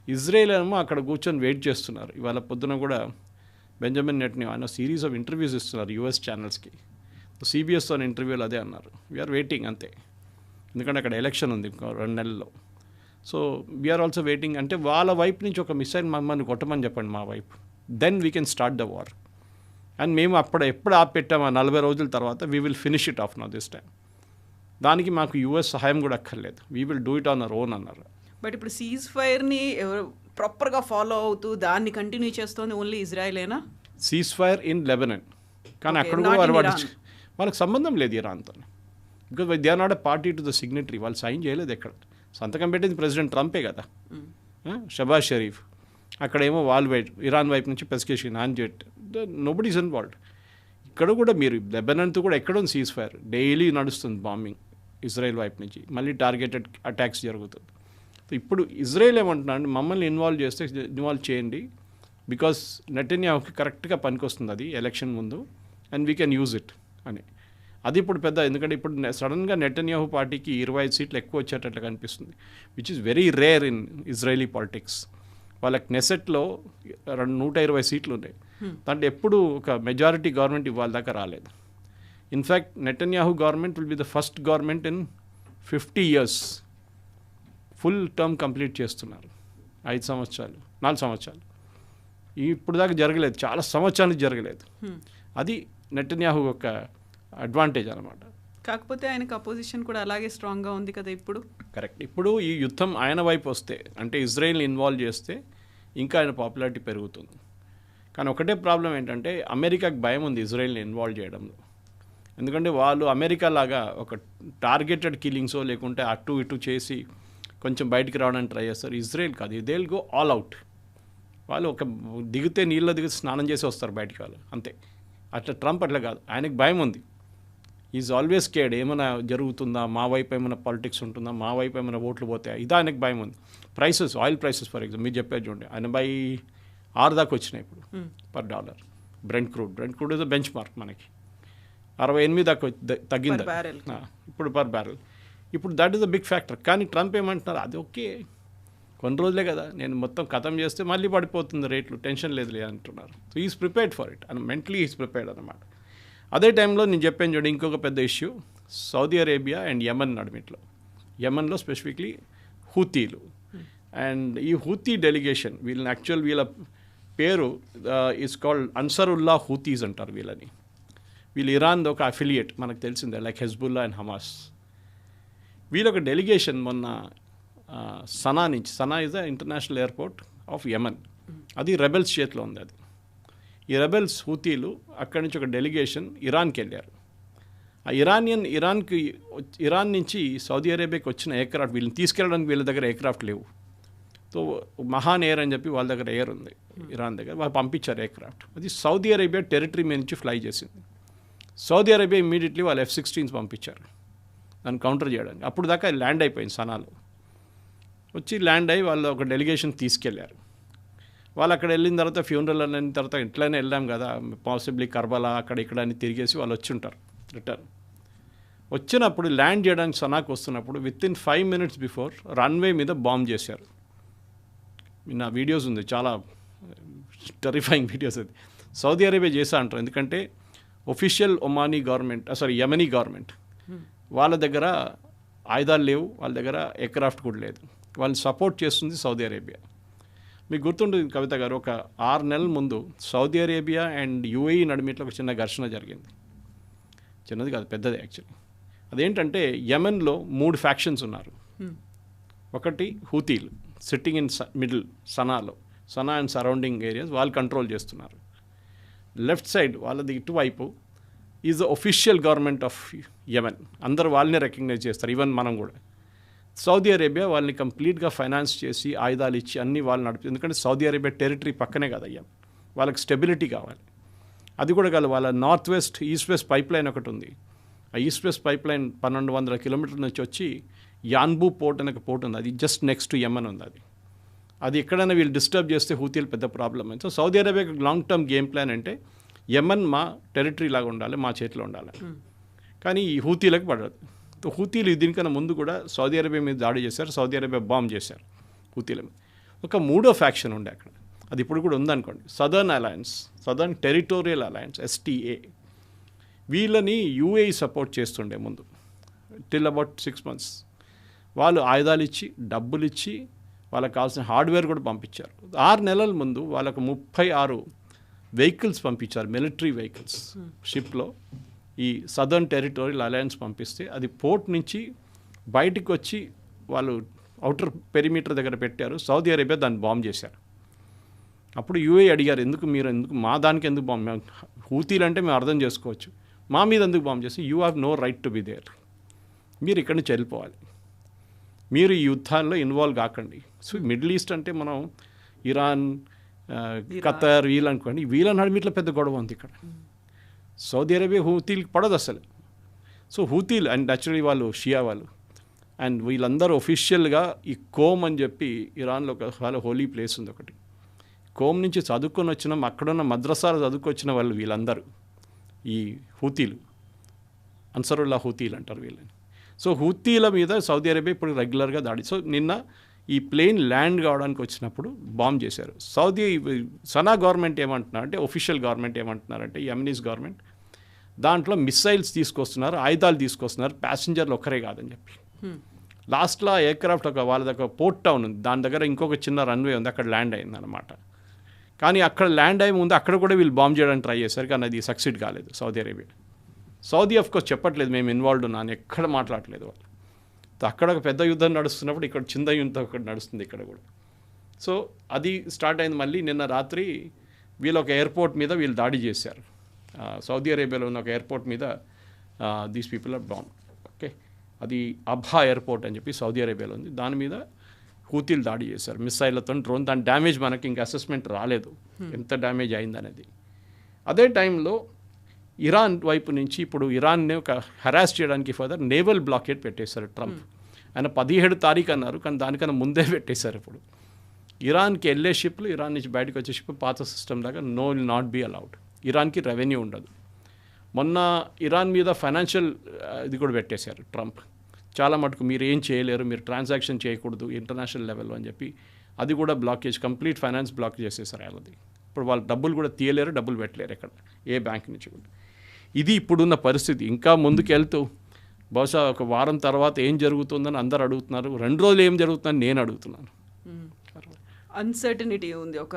ఇజ్రాయెల్ ఏమో అక్కడ కూర్చొని వెయిట్ చేస్తున్నారు. ఇవాళ పొద్దున కూడా బెంజమిన్ నెటన్యాహు ఆయన సిరీస్ ఆఫ్ ఇంటర్వ్యూస్ ఇస్తున్నారు యూఎస్ ఛానల్స్కి. సిబిఎస్ అని ఇంటర్వ్యూలు అదే అన్నారు, వీఆర్ వెయిటింగ్ అంతే. ఎందుకంటే అక్కడ ఎలక్షన్ ఉంది ఇంకో 2 నెలల్లో. So we are also waiting. అంటే వాళ్ళ వైపు నుంచి ఒక మిసైల్ మమ్మల్ని కొట్టమని చెప్పండి మా వైపు, then we can start the war. And మేము ఎప్పుడు ఆపెట్టామా 40 రోజుల తర్వాత we will finish it off now this time. దానికి మాకు యూఎస్ సహాయం కూడా అక్కర్లేదు, we will do it on our own అన్నారు. బట్ ఇప్పుడు సీజ్ ఫైర్ని ప్రాపర్గా ఫాలో అవుతూ దాన్ని కంటిన్యూ చేస్తోంది ఓన్లీ ఇజ్రాయెలేనా? సీజ్ ఫైర్ ఇన్ లెబనాన్, కానీ అక్కడ కూడా వాళ్ళకి సంబంధం లేదు ఇరాన్తో. Because they are not a party to the signatory. వాళ్ళు సైన్ చేయలేదు ఎక్కడ. సంతకం పెట్టింది ప్రెసిడెంట్ ట్రంపే కదా, షబాజ్ షరీఫ్. అక్కడేమో ఇరాన్ వైపు నుంచి పెస్కేషన్ ఆన్ జెట్, నోబడీ ఈజ్ ఇన్వాల్వ్డ్. ఇక్కడ కూడా మీరు లెబనాన్తో కూడా ఎక్కడో సీజ్ ఫైర్ డైలీ నడుస్తుంది, బాంబింగ్ ఇజ్రాయెల్ వైపు నుంచి, మళ్ళీ టార్గెటెడ్ అటాక్స్ జరుగుతుంది. ఇప్పుడు ఇజ్రాయెల్ ఏమంటున్నాడు, మమ్మల్ని ఇన్వాల్వ్ చేయండి, బికాస్ నెటన్యాహుకి కరెక్ట్గా పనికొస్తుంది అది ఎలక్షన్ ముందు, and we can use it అని. అది ఇప్పుడు పెద్ద, ఎందుకంటే ఇప్పుడు సడన్గా నెటన్యాహు పార్టీకి 25 సీట్లు ఎక్కువ వచ్చేటట్లు కనిపిస్తుంది, which is very rare in Israeli politics. వాళ్ళకి నెసెట్లో 120 సీట్లు ఉన్నాయి, దాంట్లో ఎప్పుడు ఒక మెజారిటీ గవర్నమెంట్ ఇవాళ దాకా రాలేదు. In fact Netanyahu government will be the first government in 50 years full term complete చేస్తున్నారు. 4 సంవత్సరాలు ఇప్పుడు దాకా జరగలేదు, చాలా సంవత్సరానికి జరగలేదు. అది నెటన్యాహు యొక్క అడ్వాంటేజ్ అనమాట. కాకపోతే ఆయనకు అపోజిషన్ కూడా అలాగే స్ట్రాంగ్గా ఉంది కదా ఇప్పుడు. కరెక్ట్. ఇప్పుడు ఈ యుద్ధం ఆయన వైపు వస్తే, అంటే ఇజ్రాయెల్ని ఇన్వాల్వ్ చేస్తే ఇంకా ఆయన పాపులారిటీ పెరుగుతుంది. కానీ ఒకటే ప్రాబ్లం ఏంటంటే అమెరికాకి భయం ఉంది ఇజ్రాయెల్ని ఇన్వాల్వ్ చేయడంలో. ఎందుకంటే వాళ్ళు అమెరికా లాగా ఒక టార్గెటెడ్ కిల్లింగ్సో లేకుంటే అటు ఇటు చేసి కొంచెం బయటికి రావడానికి ట్రై చేస్తారు. ఇజ్రాయెల్ కాదు, they will go all out. వాళ్ళు ఒక దిగితే నీళ్ళలో దిగి స్నానం చేసి వస్తారు బయటికి వాళ్ళు, అంతే. అట్లా ట్రంప్ అట్లా కాదు, ఆయనకు భయం ఉంది. ఈజ్ ఆల్వేస్ కేర్డ్, ఏమైనా జరుగుతుందా, మా వైపు ఏమైనా పాలిటిక్స్ ఉంటుందా, మా వైపు ఏమైనా ఓట్లు పోతాయా, ఇది ఆయనకు భయం ఉంది. ఆయిల్ ప్రైసెస్ ఫర్ ఎగ్జాంపుల్ మీరు చెప్పేది చూడండి, 86 దాకా వచ్చినాయి ఇప్పుడు per dollar. Brent crude is benchmark, మనకి 68 దాకా తగ్గింది ఇప్పుడు పర్ బ్యారెల్. ఇప్పుడు that is a big factor. కానీ ట్రంప్ ఏమంటున్నారు, అది ఓకే కొన్ని రోజులే కదా, నేను మొత్తం ఖతం చేస్తే మళ్ళీ పడిపోతుంది రేట్లు, టెన్షన్ లేదులే అంటున్నారు. So is prepared for it and mentally is prepared అనమాట. అదే టైంలో నేను చెప్పాను చూడండి, ఇంకొక పెద్ద issue Saudi Arabia and Yemen నడుమిట్లో. యమన్లో స్పెసిఫిక్లీ హూతీలు. అండ్ ఈ హూతీ డెలిగేషన్ వీళ్ళ పేరు ఈజ్ కాల్డ్ అన్సరుల్లా హూతీస్ అంటారు వీళ్ళని. వీళ్ళు ఇరాన్ది ఒక అఫిలియేట్, మనకు తెలిసిందే, లైక్ హెజ్బుల్లా అండ్ హమాస్. వీళ్ళొక డెలిగేషన్ మొన్న Sanaa is the international airport of Yemen, అది రెబెల్స్ చేతిలో ఉంది. అది ఈ రెబెల్స్ హూతీలు అక్కడి నుంచి ఒక డెలిగేషన్ ఇరాన్కి వెళ్ళారు. ఆ ఇరాన్ నుంచి సౌదీ అరేబియాకి వచ్చిన ఎయిర్క్రాఫ్ట్, వీళ్ళని తీసుకెళ్ళడానికి వీళ్ళ దగ్గర ఎయిర్క్రాఫ్ట్ లేవు. సో మహాన్ ఎయిర్ అని చెప్పి వాళ్ళ దగ్గర ఎయిర్ ఉంది ఇరాన్ దగ్గర, వాళ్ళు పంపించారు ఎయిర్ క్రాఫ్ట్. అది సౌదీ అరేబియా టెరిటరీ మీద నుంచి ఫ్లై చేసింది. సౌదీ అరేబియా ఇమీడియట్లీ వాళ్ళు F-16s పంపించారు దాన్ని కౌంటర్ చేయడానికి. అప్పుడు దాకా ల్యాండ్ అయిపోయింది సనాలో. వచ్చి ల్యాండ్ అయ్యి వాళ్ళు ఒక డెలిగేషన్ తీసుకెళ్లారు. వాళ్ళు అక్కడ వెళ్ళిన తర్వాత ఫ్యూనరల్ అయిన తర్వాత ఇట్లనే వెళ్ళాం కదా, పాసిబ్లీ కర్బలా అక్కడ ఇక్కడ అని తిరిగేసి వాళ్ళు వచ్చి ఉంటారు రిటర్న్. వచ్చినప్పుడు ల్యాండ్ చేయడానికి సనాకు వస్తున్నప్పుడు వితిన్ 5 minutes బిఫోర్ రన్వే మీద బాంబ్ చేశారు. నా వీడియోస్ ఉంది, చాలా టెరిఫైయింగ్ వీడియోస్. అది సౌదీ అరేబియా చేసా అంటారు, ఎందుకంటే official Omani government Yemeni government వాళ్ళ దగ్గర ఆయుధాలు లేవు, వాళ్ళ దగ్గర ఎయిర్క్రాఫ్ట్ కూడా లేదు. వాళ్ళని సపోర్ట్ చేస్తుంది సౌదీ అరేబియా. మీకు గుర్తుంటుంది కవిత గారు, ఒక 6 నెలల ముందు సౌదీ అరేబియా అండ్ UAE నడిమిట్లో ఒక చిన్న ఘర్షణ జరిగింది. చిన్నది కాదు, పెద్దది యాక్చువల్లీ. అదేంటంటే యెమెన్లో 3 ఫ్యాక్షన్స్ ఉన్నారు. ఒకటి హూతీలు sitting in middle Sanaa and surrounding areas, వాళ్ళు కంట్రోల్ చేస్తున్నారు. లెఫ్ట్ సైడ్ వాళ్ళది ఇటువైపు is the official government of Yemen, అందరూ వాళ్ళని రికగ్నైజ్ చేస్తారు, ఈవెన్ మనం కూడా. సౌదీ అరేబియా వాళ్ళని కంప్లీట్గా ఫైనాన్స్ చేసి ఆయుధాలు ఇచ్చి అన్నీ వాళ్ళు నడుపు, ఎందుకంటే సౌదీ అరేబియా టెరిటరీ పక్కనే కదా యెమెన్, వాళ్ళకి స్టెబిలిటీ కావాలి. అది కూడా కాదు, వాళ్ళ north west east west pipe line ఒకటి ఉంది. ఆ ఈస్ట్ వెస్ట్ పైప్ లైన్ 1200 కిలోమీటర్ల నుంచి వచ్చి యాన్బూ పోర్ట్ అనే ఒక పోర్ట్ ఉంది, అది జస్ట్ నెక్స్ట్ టు యెమెన్ ఉంది. అది ఎక్కడైనా వీళ్ళు డిస్టర్బ్ చేస్తే హూతీలు పెద్ద ప్రాబ్లం అయింది. సో సౌదీ అరేబియాకి లాంగ్ టర్మ్ గేమ్ ప్లాన్ అంటే యెమెన్ మా టెరిటరీ లాగా ఉండాలి, మా చేతిలో ఉండాలి. కానీ ఈ హూతీలకు పడదు. హూతీలు దీనికన్నా ముందు కూడా సౌదీ అరేబియా మీద దాడి చేశారు, సౌదీ అరేబియా బాంబ్ చేశారు హూతీల మీద. ఒక 3వ ఫ్యాక్షన్ ఉండే అక్కడ, అది ఇప్పుడు కూడా ఉందనుకోండి, సదర్న్ టెరిటోరియల్ అలయన్స్ STA. వీళ్ళని UAE సపోర్ట్ చేస్తుండే ముందు టిల్ అబౌట్ 6 months. వాళ్ళు ఆయుధాలు ఇచ్చి డబ్బులు ఇచ్చి వాళ్ళకి కావాల్సిన హార్డ్వేర్ కూడా పంపించారు. 6 నెలల ముందు వాళ్ళకు 36 వెహికల్స్ పంపించారు, మిలిటరీ వెహికల్స్ షిప్లో. ఈ సదర్న్ టెరిటోరియల్ అలయన్స్ పంపిస్తే అది పోర్ట్ నుంచి బయటికి వచ్చి వాళ్ళు అవుటర్ పెరిమీటర్ దగ్గర పెట్టారు. సౌదీ అరేబియా దాన్ని బాంబ్ చేశారు. అప్పుడు UAE అడిగారు, ఎందుకు మా దానికి ఎందుకు బాంబ్, హూతీలు అంటే మేము అర్థం చేసుకోవచ్చు, మా మీద ఎందుకు బాంబ్ చేసి, you have no right to be there, మీరు ఇక్కడి నుంచి వెళ్ళిపోవాలి, మీరు ఈ యుద్ధాల్లో ఇన్వాల్వ్ కాకండి. సో మిడిల్ ఈస్ట్ అంటే మనం ఇరాన్, ఖతర్ వీళ్ళు అనుకోండి, వీళ్ళ నడిమిట్లో పెద్ద గొడవ ఉంది ఇక్కడ. సౌదీ అరేబియా హూతీలకు పడదు అసలు. సో హూతీలు అండ్ యాక్చువల్లీ వాళ్ళు షియా వాళ్ళు, అండ్ వీళ్ళందరూ ఒఫిషియల్గా ఈ కోమ్ అని చెప్పి ఇరాన్లో ఒక చాలా హోలీ ప్లేస్ ఉంది ఒకటి. కోమ్ నుంచి చదువుకొని వచ్చిన, అక్కడున్న మద్రసాలు చదువుకొచ్చిన వాళ్ళు వీళ్ళందరూ ఈ హూతీలు, అన్సరుల్లా హూతీలు అంటారు వీళ్ళని. సో హూతీల మీద సౌదీ అరేబియా ఇప్పుడు రెగ్యులర్గా దాడి. సో నిన్న ఈ ప్లేన్ ల్యాండ్ కావడానికి వచ్చినప్పుడు బాంబ్ చేశారు. సనా గవర్నమెంట్ ఏమంటున్నారంటే, ఒఫిషియల్ గవర్నమెంట్ ఏమంటున్నారంటే, యెమెనీస్ గవర్నమెంట్ దాంట్లో మిస్సైల్స్ తీసుకొస్తున్నారు, ఆయుధాలు తీసుకొస్తున్నారు, ప్యాసింజర్లు ఒక్కరే కాదని చెప్పి. లాస్ట్లో ఎయిర్క్రాఫ్ట్ వాళ్ళ దగ్గర పోర్ట్ టౌన్ ఉంది, దాని దగ్గర ఇంకొక చిన్న రన్వే ఉంది, అక్కడ ల్యాండ్ అయిందన్నమాట. కానీ అక్కడ ల్యాండ్ అయ్యే ముందు అక్కడ కూడా వీళ్ళు బాంబ్ చేయడానికి ట్రై చేశారు, కానీ అది సక్సీడ్ కాలేదు సౌదీ అరేబియా. సౌదీ ఆఫ్కోర్స్ చెప్పట్లేదు మేము ఇన్వాల్వ్డ్ ఉన్నాను, ఎక్కడ మాట్లాడలేదు వాళ్ళు. అక్కడ ఒక పెద్ద యుద్ధం నడుస్తున్నప్పుడు ఇక్కడ చిన్న యుద్ధం ఒకటి నడుస్తుంది ఇక్కడ కూడా. సో అది స్టార్ట్ అయింది. మళ్ళీ నిన్న రాత్రి వీళ్ళు ఒక ఎయిర్పోర్ట్ మీద వీళ్ళు దాడి చేశారు. సౌదీ అరేబియాలో ఉన్న ఒక ఎయిర్పోర్ట్ మీద these people are bomb. Okay, అది అబ్హా ఎయిర్పోర్ట్ అని చెప్పి సౌదీ అరేబియాలో ఉంది. దాని మీద హూతీలు దాడి చేశారు మిస్సైళ్లతో, డ్రోన్. దాని డ్యామేజ్ మనకి ఇంకా అసెస్మెంట్ రాలేదు ఎంత డ్యామేజ్ అయిందనేది. అదే టైంలో ఇరాన్ వైపు నుంచి ఇప్పుడు ఇరాన్ని ఒక హెరాస్ చేయడానికి ఫర్దర్ నేవల్ బ్లాకేట్ పెట్టేశారు ట్రంప్. ఆయన 17 తారీఖు అన్నారు, కానీ దానికన్నా ముందే పెట్టేశారు. ఇప్పుడు ఇరాన్కి వెళ్ళే షిప్లు, ఇరాన్ నుంచి బయటకు వచ్చే షిప్ పాత సిస్టమ్ లాగా no will not be allowed. ఇరాన్కి రెవెన్యూ ఉండదు. మొన్న ఇరాన్ మీద ఫైనాన్షియల్ ఇది కూడా పెట్టేశారు ట్రంప్, చాలా మటుకు మీరు ఏం చేయలేరు, మీరు ట్రాన్సాక్షన్ చేయకూడదు ఇంటర్నేషనల్ లెవెల్లో అని చెప్పి అది కూడా బ్లాకేజ్, కంప్లీట్ ఫైనాన్స్ బ్లాక్ చేసేసారు వాళ్ళది. ఇప్పుడు వాళ్ళు డబ్బులు కూడా తీయలేరు, డబ్బులు పెట్టలేరు ఎక్కడ ఏ బ్యాంక్ నుంచి కూడా. ఇది ఇప్పుడున్న పరిస్థితి. ఇంకా ముందుకు వెళ్తూ బహుశా ఒక వారం తర్వాత ఏం జరుగుతుందని అందరు అడుగుతున్నారు, 2 రోజులు ఏం జరుగుతుందని నేను అడుగుతున్నాను. అన్సర్టనిటీ ఉంది, ఒక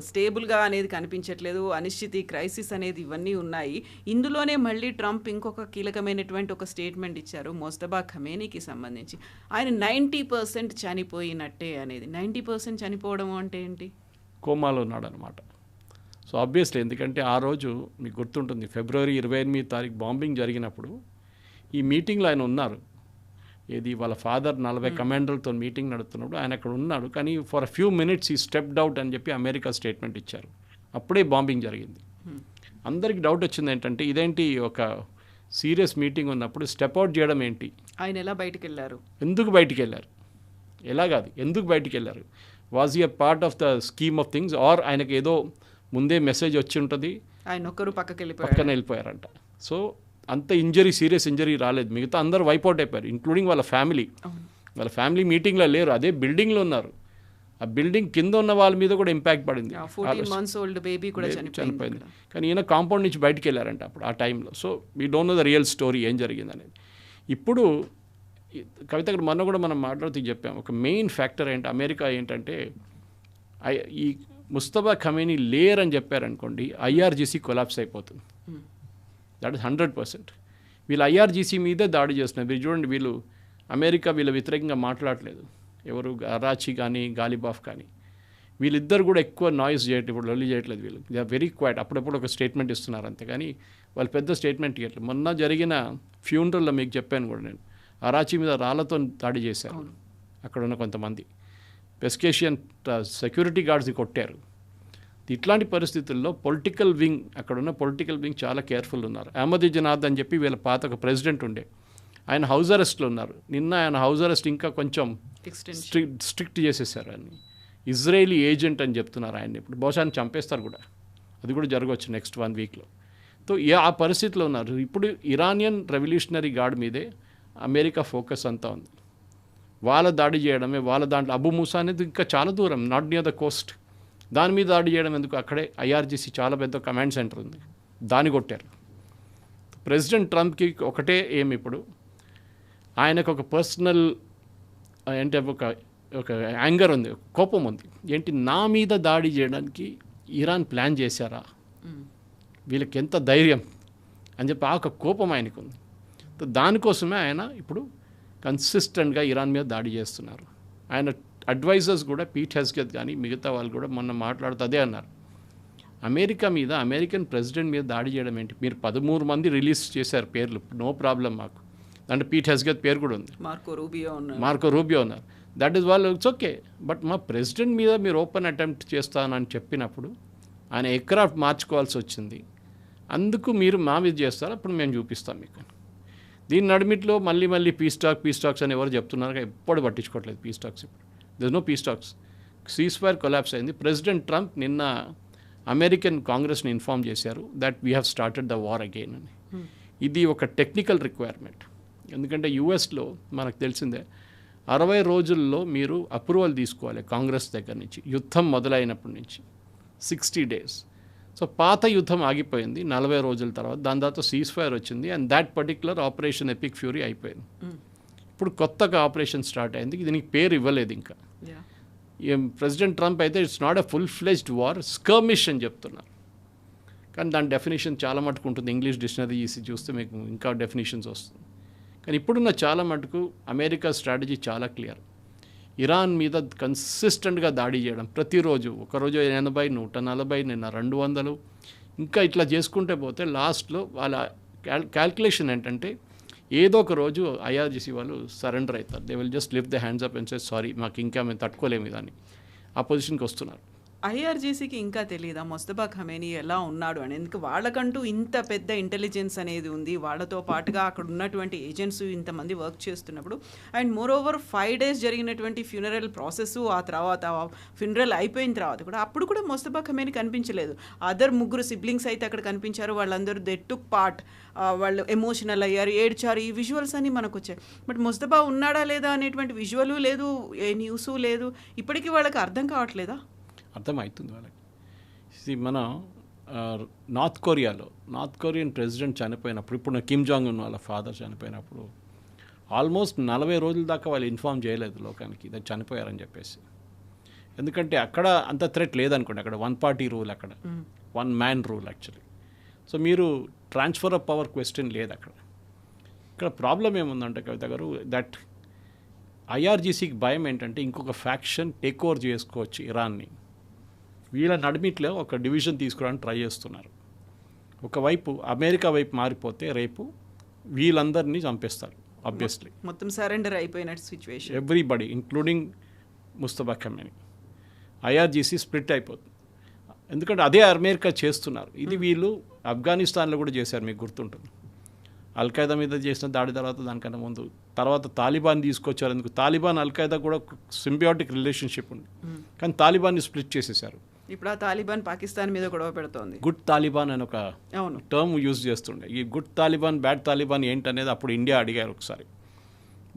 స్టేబుల్గా అనేది కనిపించట్లేదు, అనిశ్చితి, క్రైసిస్ అనేది ఇవన్నీ ఉన్నాయి. ఇందులోనే మళ్ళీ ట్రంప్ ఇంకొక కీలకమైనటువంటి ఒక స్టేట్మెంట్ ఇచ్చారు మోస్తబా ఖమేనీకి సంబంధించి. ఆయన 90% చనిపోయినట్టే అనేది. 90% చనిపోవడం అంటే ఏంటి? కోమాలో ఉన్నాడు అనమాట. సో ఆబ్వియస్లీ, ఎందుకంటే ఆ రోజు మీకు గుర్తుంటుంది, ఫిబ్రవరి 28 తారీఖు బాంబింగ్ జరిగినప్పుడు ఈ మీటింగ్లో ఆయన ఉన్నారు. ఏది వాళ్ళ ఫాదర్ 40 కమాండర్లతో మీటింగ్ నడుస్తున్నప్పుడు ఆయన అక్కడ ఉన్నాడు. కానీ ఫర్ అ ఫ్యూ మినిట్స్ ఈ స్టెప్డ్ అవుట్ అని చెప్పి అమెరికా స్టేట్మెంట్ ఇచ్చారు. అప్పుడే బాంబింగ్ జరిగింది. అందరికి డౌట్ వచ్చింది ఏంటంటే ఇదేంటి ఒక సీరియస్ మీటింగ్ ఉన్నప్పుడు స్టెప్ అవుట్ చేయడం ఏంటి, ఆయన ఎలా బయటికి వెళ్ళారు, ఎందుకు బయటికి వెళ్ళారు, ఎలా కాదు ఎందుకు బయటికి వెళ్ళారు, వాజ్ ఈ part of the scheme of things or ఆయనకి ఏదో ముందే మెసేజ్ వచ్చి ఉంటుంది, ఆయన ఒక్కరు పక్కన వెళ్ళిపోయారంట. సో అంత సీరియస్ ఇంజరీ రాలేదు, మిగతా అందరూ వైపౌట్ అయిపోయారు ఇంక్లూడింగ్ వాళ్ళ ఫ్యామిలీ మీటింగ్లో లేరు, అదే బిల్డింగ్లో ఉన్నారు. ఆ బిల్డింగ్ కింద ఉన్న వాళ్ళ మీద కూడా ఇంపాక్ట్ పడింది, 14 months old బేబీ కూడా చనిపోయింది. కానీ ఈయన కాంపౌండ్ నుంచి బయటికి వెళ్ళారంట అప్పుడు ఆ టైంలో. So we don't know the real story ఏం జరిగింది అనేది. ఇప్పుడు కవిత గారు మొన్న కూడా మనం మాట్లాడుతూ చెప్పాం, ఒక మెయిన్ ఫ్యాక్టర్ అమెరికా ఏంటంటే ఈ ముస్తఫా ఖమేనీ లేర్ అని చెప్పారనుకోండి, ఐఆర్జీసీ కొలాప్స్ అయిపోతుంది. That is 100%. వీళ్ళు ఐఆర్జీసీ మీదే దాడి చేస్తున్నారు. మీరు చూడండి, వీళ్ళు అమెరికా వీళ్ళ వ్యతిరేకంగా మాట్లాడలేదు, ఎవరు అరాచీ కానీ గాలిబాఫ్ కానీ, వీళ్ళిద్దరు కూడా ఎక్కువ నాయిస్ చేయట్లేదు, ఇప్పుడు లొల్లి చేయట్లేదు. వీళ్ళు దే ఆర్ వెరీ క్వైట్, అప్పుడప్పుడు ఒక స్టేట్మెంట్ ఇస్తున్నారు అంతే, కానీ వాళ్ళు పెద్ద స్టేట్మెంట్ ఇవ్వట్లేదు. మొన్న జరిగిన ఫ్యూనరల్లో మీకు చెప్పాను కూడా నేను, అరాచీ మీద రాళ్లతో దాడి చేశారు అక్కడ ఉన్న కొంతమంది, పెస్కేషియన్ సెక్యూరిటీ గార్డ్స్ని కొట్టారు. ఇట్లాంటి పరిస్థితుల్లో పొలిటికల్ వింగ్, అక్కడున్న పొలిటికల్ వింగ్ చాలా కేర్ఫుల్ ఉన్నారు. అహ్మదీజనాద్ అని చెప్పి వీళ్ళ పాత ఒక ప్రెసిడెంట్ ఉండే, ఆయన హౌస్ అరెస్ట్లో ఉన్నారు. నిన్న ఆయన హౌస్ అరెస్ట్ ఇంకా కొంచెం స్ట్రిక్ట్ చేసేసారు. ఆయన ఇజ్రాయేలీ ఏజెంట్ అని చెప్తున్నారు ఆయన. ఇప్పుడు బహుశా ఆయన చంపేస్తారు కూడా, అది కూడా జరగవచ్చు నెక్స్ట్ 1 weekలో. సో ఆ పరిస్థితిలో ఉన్నారు. ఇప్పుడు ఇరానియన్ రెవల్యూషనరీ గార్డ్ మీదే అమెరికా ఫోకస్ అంతా ఉంది. వాళ్ళ దాడి చేయడమే, వాళ్ళ దాంట్లో అబు మూసా అనేది ఇంకా చాలా దూరం, నాట్ నియర్ ద కోస్ట్, దాని మీద దాడి చేయడం ఎందుకు, అక్కడే ఐఆర్జీసీ చాలా పెద్ద కమాండ్ సెంటర్ ఉంది, దాన్ని కొట్టారు. ప్రెసిడెంట్ ట్రంప్కి ఒకటే ఏం, ఇప్పుడు ఆయనకు ఒక పర్సనల్ అంటే ఒక యాంగర్ ఉంది, కోపం ఉంది. ఏంటి, నా మీద దాడి చేయడానికి ఇరాన్ ప్లాన్ చేశారా, వీళ్ళకి ఎంత ధైర్యం అని చెప్పి ఆ ఒక కోపం ఆయనకు ఉంది. దానికోసమే ఆయన ఇప్పుడు కన్సిస్టెంట్గా ఇరాన్ మీద దాడి చేస్తున్నారు. ఆయన అడ్వైజర్స్ కూడా పీట్ హెస్గెత్ కానీ మిగతా వాళ్ళు కూడా మొన్న మాట్లాడుతూ అదే అన్నారు, అమెరికా మీద, అమెరికన్ ప్రెసిడెంట్ మీద దాడి చేయడం ఏంటి, మీరు 13 మంది రిలీజ్ చేశారు పేర్లు, నో ప్రాబ్లం మాకు, అంటే పీట్ హెస్గెత్ పేరు కూడా ఉంది, మార్కో రూబియో ఉన్నారు, దట్ ఈస్ వాళ్ళు ఇట్స్ ఓకే. బట్ మా ప్రెసిడెంట్ మీద మీరు ఓపెన్ అటెంప్ట్ చేస్తానని చెప్పినప్పుడు ఆయన ఎయిర్క్రాఫ్ట్ మార్చుకోవాల్సి వచ్చింది, అందుకు మీరు మా మీద చేస్తారు, అప్పుడు మేము చూపిస్తాం మీకు. దీని నడిమిట్లో మళ్ళీ పీస్ టాక్స్ అని ఎవరు చెప్తున్నారు, ఎప్పుడు పట్టించుకోవట్లేదు పీస్ టాక్స్. ఇప్పుడు this no peace talks, ceasefire collapse అయింది. ప్రెసిడెంట్ ట్రంప్ నిన్న అమెరికన్ కాంగ్రెస్ని ఇన్ఫార్మ్ చేశారు that we have started the war again అని. ఇది ఒక టెక్నికల్ రిక్వైర్మెంట్, ఎందుకంటే యూఎస్లో మనకు తెలిసిందే 60 రోజుల్లో మీరు అప్రూవల్ తీసుకోవాలి కాంగ్రెస్ దగ్గర నుంచి, యుద్ధం మొదలైనప్పటి నుంచి 60 days. సో పాత యుద్ధం ఆగిపోయింది 40 రోజుల తర్వాత, దాని తర్వాత సీజ్ ఫైర్ వచ్చింది and that particular operation epic fury అయిపోయింది. ఇప్పుడు కొత్తగా ఆపరేషన్ స్టార్ట్ అయింది, దీనికి పేరు ఇవ్వలేదు ఇంకా. ప్రెసిడెంట్ ట్రంప్ అయితే it's not a full fledged war, skirmish అని చెప్తున్నారు, కానీ దాని డెఫినేషన్ చాలా మటుకు ఉంటుంది. ఇంగ్లీష్ డిక్షనరీ చూస్తే మీకు ఇంకా డెఫినేషన్స్ వస్తుంది. కానీ ఇప్పుడున్న చాలా మటుకు అమెరికా స్ట్రాటజీ చాలా క్లియర్, ఇరాన్ మీద కన్సిస్టెంట్గా దాడి చేయడం, ప్రతిరోజు, ఒకరోజు 80, 140, నిన్న 200, ఇంకా ఇట్లా చేసుకుంటే పోతే లాస్ట్లో వాళ్ళ క్యాల్కులేషన్ ఏంటంటే ఏదో ఒక రోజు ఐఆర్జీసీ వాళ్ళు సరెండర్ అవుతారు, they will just lift the hands up and say sorry, మాకు ఇంకా మేము తట్టుకోలేము దాన్ని, ఆ పొజిషన్కి వస్తున్నారు. ఐఆర్జీసీకి ఇంకా తెలియదా ముస్తఫా ఖమేనీ ఎలా ఉన్నాడు అని? ఎందుకు వాళ్ళకంటూ ఇంత పెద్ద ఇంటెలిజెన్స్ అనేది ఉంది, వాళ్ళతో పాటుగా అక్కడ ఉన్నటువంటి ఏజెంట్స్ ఇంతమంది వర్క్ చేస్తున్నప్పుడు, అండ్ మోర్ ఓవర్ 5 days జరిగినటువంటి ఫ్యూనరల్ ప్రాసెస్, ఆ తర్వాత ఫ్యూనరల్ అయిపోయిన తర్వాత కూడా అప్పుడు కూడా ముస్తఫా ఖమేనీ కనిపించలేదు. అదర్ 3 siblings అయితే అక్కడ కనిపించారు, వాళ్ళందరూ దే టుక్ పార్ట్, వాళ్ళు ఎమోషనల్ అయ్యారు, ఏడ్చారు, ఈ విజువల్స్ అన్నీ మనకు వచ్చాయి. బట్ ముస్తఫా ఉన్నాడా లేదా అనేటువంటి విజువలు లేదు, ఏ న్యూసు లేదు, ఇప్పటికీ వాళ్ళకి అర్థం కావట్లేదా? అర్థమవుతుంది వాళ్ళకి. మన నార్త్ కొరియన్ ప్రెసిడెంట్ చనిపోయినప్పుడు, ఇప్పుడు కిమ్ జాంగ్ ఉన్ వాళ్ళ ఫాదర్ చనిపోయినప్పుడు ఆల్మోస్ట్ 40 రోజుల దాకా వాళ్ళు ఇన్ఫార్మ్ చేయలేదు లోకానికి ఇది చనిపోయారని చెప్పేసి. ఎందుకంటే అక్కడ అంత థ్రెట్ లేదనుకోండి, అక్కడ 1 party రూల్, అక్కడ 1 man రూల్ యాక్చువల్లీ. సో మీరు ట్రాన్స్ఫర్ ఆఫ్ పవర్ క్వశ్చన్ లేదు అక్కడ. ఇక్కడ ప్రాబ్లం ఏముందంటే కవిత గారు, దట్ ఐఆర్జీసీకి భయం ఏంటంటే ఇంకొక ఫ్యాక్షన్ టేక్ ఓవర్ చేసుకోవచ్చు ఇరాన్ని. వీళ్ళ నడిమిట్లో ఒక డివిజన్ తీసుకురావడానికి ట్రై చేస్తున్నారు. ఒకవైపు అమెరికా వైపు మారిపోతే రేపు వీళ్ళందరినీ చంపేస్తారు, ఆబ్వియస్లీ. మొత్తం సరెండర్ అయిపోయినట్టు situation. Everybody including Mustafa Khamenei. IRGC split అయిపోతుంది. ఎందుకంటే అదే అమెరికా చేస్తున్నారు. ఇది వీళ్ళు ఆఫ్ఘనిస్తాన్లో కూడా చేశారు, మీకు గుర్తుంటుంది. అల్ఖైదా మీద చేసిన దాడి తర్వాత దానికన్నా ముందు తర్వాత తాలిబాన్ తీసుకొచ్చారు. ఎందుకు తాలిబాన్ అల్ఖైదా కూడా సింబియాటిక్ రిలేషన్షిప్ ఉంది, కానీ తాలిబాన్ని స్ప్లిట్ చేసేసారు. ఇప్పుడు ఆ తాలిబాన్ పాకిస్తాన్ మీద గొడవ పెడుతోంది. గుడ్ తాలిబాన్ అని ఒక అవును టర్మ్ యూజ్ చేస్తుండే. ఈ గుడ్ తాలిబాన్ బ్యాడ్ తాలిబాన్ ఏంటనేది అప్పుడు ఇండియా అడిగారు ఒకసారి.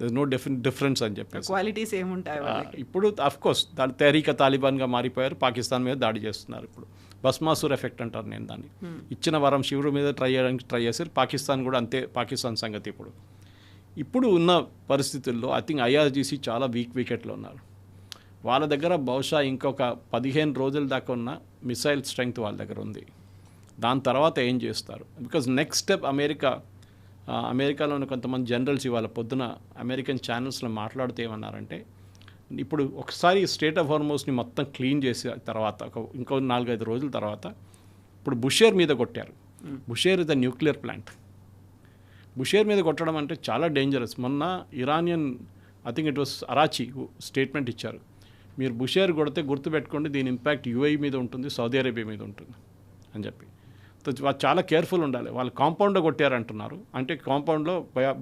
దర్ నో డిఫరెన్స్ అని చెప్పేసి. క్వాలిటీస్ ఏముంటాయి వాళ్ళకి? ఇప్పుడు అఫ్కోర్స్ తెహరీక తాలిబాన్గా మారిపోయారు, పాకిస్తాన్ మీద దాడి చేస్తున్నారు. ఇప్పుడు భస్మాసుర్ ఎఫెక్ట్ అంటారు నేను దాన్ని. ఇచ్చిన వరం శివుడు మీద ట్రై చేయడానికి ట్రై చేశారు. పాకిస్తాన్ కూడా అంతే, పాకిస్తాన్ సంగతి. ఇప్పుడు ఉన్న పరిస్థితుల్లో ఐ థింక్ ఐఆర్జీసీ చాలా వీక్ వికెట్లో ఉన్నారు. వాళ్ళ దగ్గర బహుశా ఇంకొక 15 రోజుల దాకా ఉన్న మిసైల్ స్ట్రెంగ్త్ వాళ్ళ దగ్గర ఉంది. దాని తర్వాత ఏం చేస్తారు? బికాజ్ నెక్స్ట్ స్టెప్ అమెరికాలోని కొంతమంది జనరల్స్ ఇవాళ పొద్దున అమెరికన్ ఛానల్స్లో మాట్లాడుతూ ఏమన్నారంటే, ఇప్పుడు ఒకసారి స్టేట్ ఆఫ్ హార్మోస్ని మొత్తం క్లీన్ చేసిన తర్వాత ఇంకో 4-5 రోజుల తర్వాత ఇప్పుడు బుషేర్ మీద కొట్టారు. Bushehr is the nuclear plant. Bushehr మీద కొట్టడం అంటే చాలా డేంజరస్. మొన్న Iranian I think it was Araghchi statement ఇచ్చారు, మీరు బుషేర్ కొడితే గుర్తుపెట్టుకోండి దీని ఇంపాక్ట్ యూఏఈ మీద ఉంటుంది, సౌదీ అరేబియా మీద ఉంటుంది అని చెప్పి. చాలా కేర్ఫుల్ ఉండాలి. వాళ్ళు కాంపౌండ్లో కొట్టారంటున్నారు, అంటే కాంపౌండ్లో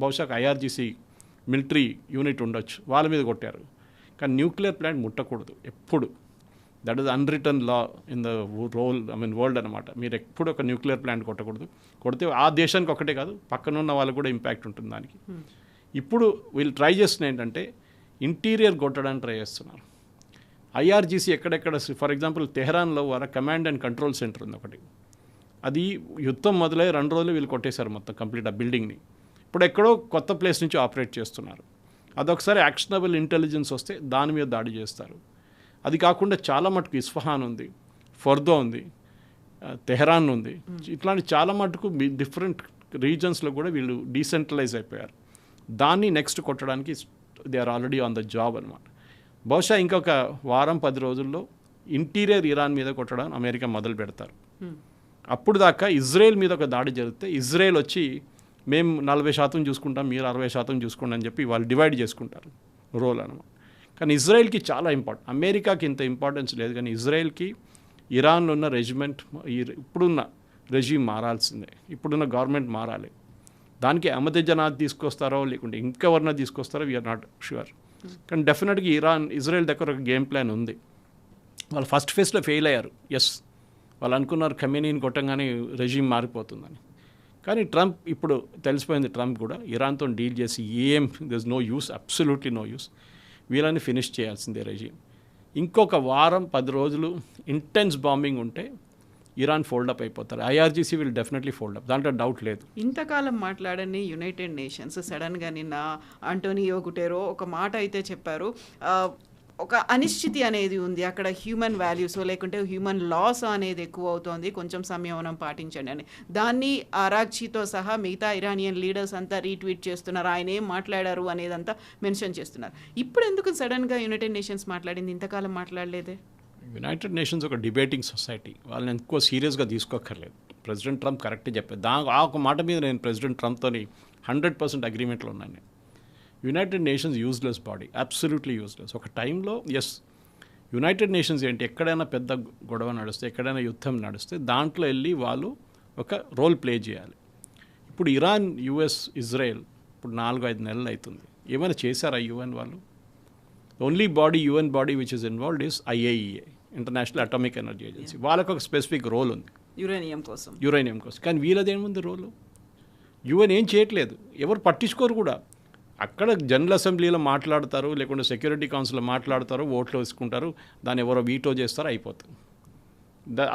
బహుశా ఐఆర్జీసీ మిలిటరీ యూనిట్ ఉండొచ్చు, వాళ్ళ మీద కొట్టారు. కానీ న్యూక్లియర్ ప్లాంట్ ముట్టకూడదు ఎప్పుడు. That is unwritten law in the world అనమాట. మీరు ఎప్పుడు ఒక న్యూక్లియర్ ప్లాంట్ కొట్టకూడదు. కొడితే ఆ దేశానికి ఒకటే కాదు, పక్కనున్న వాళ్ళకు కూడా ఇంపాక్ట్ ఉంటుంది దానికి. ఇప్పుడు వీళ్ళు ట్రై చేస్తున్న ఏంటంటే ఇంటీరియర్ కొట్టడానికి ట్రై చేస్తున్నారు. ఐఆర్జీసీ ఎక్కడెక్కడ, ఫర్ ఎగ్జాంపుల్ తెహరాన్లో వాళ్ళ కమాండ్ అండ్ కంట్రోల్ సెంటర్ ఉంది ఒకటి. అది యుద్ధం మొదలై 2 రోజులు వీళ్ళు కొట్టేశారు మొత్తం కంప్లీట్ ఆ బిల్డింగ్ని. ఇప్పుడు ఎక్కడో కొత్త ప్లేస్ నుంచి ఆపరేట్ చేస్తున్నారు. అదొకసారి యాక్షనబుల్ ఇంటెలిజెన్స్ వస్తే దాని మీద దాడి చేస్తారు. అది కాకుండా చాలా మటుకు ఇస్ఫహాన్ ఉంది, ఫర్దో ఉంది, తెహరాన్ ఉంది. ఇట్లాంటి చాలా మటుకు డిఫరెంట్ రీజన్స్లో కూడా వీళ్ళు డీసెంట్రలైజ్ అయిపోయారు. దాన్ని నెక్స్ట్ కొట్టడానికి they are already on the job అనమాట. బహుశా ఇంకొక 1-10 రోజుల్లో ఇంటీరియర్ ఇరాన్ మీద కొట్టడానికి అమెరికా మొదలు పెడతారు. అప్పుడు దాకా ఇజ్రాయెల్ మీద ఒక దాడి జరిగితే ఇజ్రాయెల్ వచ్చి మేము 40% చూసుకుంటాం, మీరు 60% చూసుకోండి అని చెప్పి వాళ్ళు డివైడ్ చేసుకుంటారు రోల్ అనమాట. కానీ ఇజ్రాయెల్కి చాలా ఇంపార్టెంట్. అమెరికాకి ఇంత ఇంపార్టెన్స్ లేదు, కానీ ఇజ్రాయెల్కి ఇరాన్లో ఉన్న రెజిమెంట్, ఇప్పుడున్న రెజీమ్ మారాల్సిందే, ఇప్పుడున్న గవర్నమెంట్ మారాలి. దానికి అహ్మదీనెజాద్ తీసుకొస్తారో లేకుంటే ఇంకెవరన్నా తీసుకొస్తారో వీఆర్ నాట్ షూర్. కానీ డెఫినెట్గా ఇజ్రాయెల్ దగ్గర ఒక గేమ్ ప్లాన్ ఉంది. వాళ్ళు ఫస్ట్ ఫేజ్లో ఫెయిల్ అయ్యారు. ఎస్, వాళ్ళు అనుకున్నారు ఖమేనీని కొట్టంగానే రెజీమ్ మారిపోతుందని. కానీ ట్రంప్ ఇప్పుడు తెలిసిపోయింది, ట్రంప్ కూడా ఇరాన్తో డీల్ చేసి there is no use, absolutely no use, వీళ్ళని ఫినిష్ చేయాల్సిందే రెజీమ్. ఇంకొక 1-10 రోజులు ఇంటెన్స్ బాంబింగ్ ఉంటే ఇరాన్ ఫోల్డప్ అయిపోతారు. ఐఆర్జీసీ విల్ డెఫినెట్లీ ఫోల్డప్, దాంట్లో డౌట్ లేదు. ఇంతకాలం మాట్లాడని యునైటెడ్ నేషన్స్ సడన్గా నిన్న ఆంటోనియో గుటెరో ఒక మాట అయితే చెప్పారు, ఒక అనిశ్చితి అనేది ఉంది అక్కడ, హ్యూమన్ వాల్యూస్ లేకుంటే హ్యూమన్ లాస్ అనేది ఎక్కువ అవుతోంది, కొంచెం సంయమనం పాటించండి అని. దాన్ని అరాగ్చీతో సహా మిగతా ఇరానియన్ లీడర్స్ అంతా రీట్వీట్ చేస్తున్నారు, ఆయన ఏం మాట్లాడారు అనేదంతా మెన్షన్ చేస్తున్నారు. ఇప్పుడు ఎందుకు సడన్గా యునైటెడ్ నేషన్స్ మాట్లాడింది, ఇంతకాలం మాట్లాడలేదే? యునైటెడ్ నేషన్స్ ఒక డిబేటింగ్ సొసైటీ, వాళ్ళని ఎక్కువ సీరియస్గా తీసుకోక్కర్లేదు. ప్రెసిడెంట్ ట్రంప్ కరెక్టే చెప్పారు. ఆ ఒక మాట మీద నేను ప్రెసిడెంట్ ట్రంప్తో 100% అగ్రిమెంట్లో ఉన్నాను నేను. United nations useless body, absolutely useless. ఒక టైంలో ఎస్, యునైటెడ్ నేషన్స్ ఏంటి, ఎక్కడైనా పెద్ద గొడవ నడిస్తే, ఎక్కడైనా యుద్ధం నడిస్తే దాంట్లో వెళ్ళి వాళ్ళు ఒక రోల్ ప్లే చేయాలి. ఇప్పుడు ఇరాన్, యుఎస్, ఇజ్రాయెల్ ఇప్పుడు 4-5 నెలలు అవుతుంది. ఏమైనా చేశారా యుఎన్ వాళ్ళు? Only body, UN body which is involved is IAEA, international atomic energy agency. వాళ్ళకు ఒక స్పెసిఫిక్ రోల్ ఉంది యురేనియం కోసం. కానీ వీళ్ళదేముంది రోలు? యుఎన్ ఏం చేయట్లేదు, ఎవరు పట్టించుకోరు కూడా. అక్కడ జనరల్ అసెంబ్లీలో మాట్లాడతారు, లేకుంటే సెక్యూరిటీ కౌన్సిల్లో మాట్లాడతారు, ఓట్లు వేసుకుంటారు, దాన్ని ఎవరో వీటో చేస్తారో అయిపోతుంది.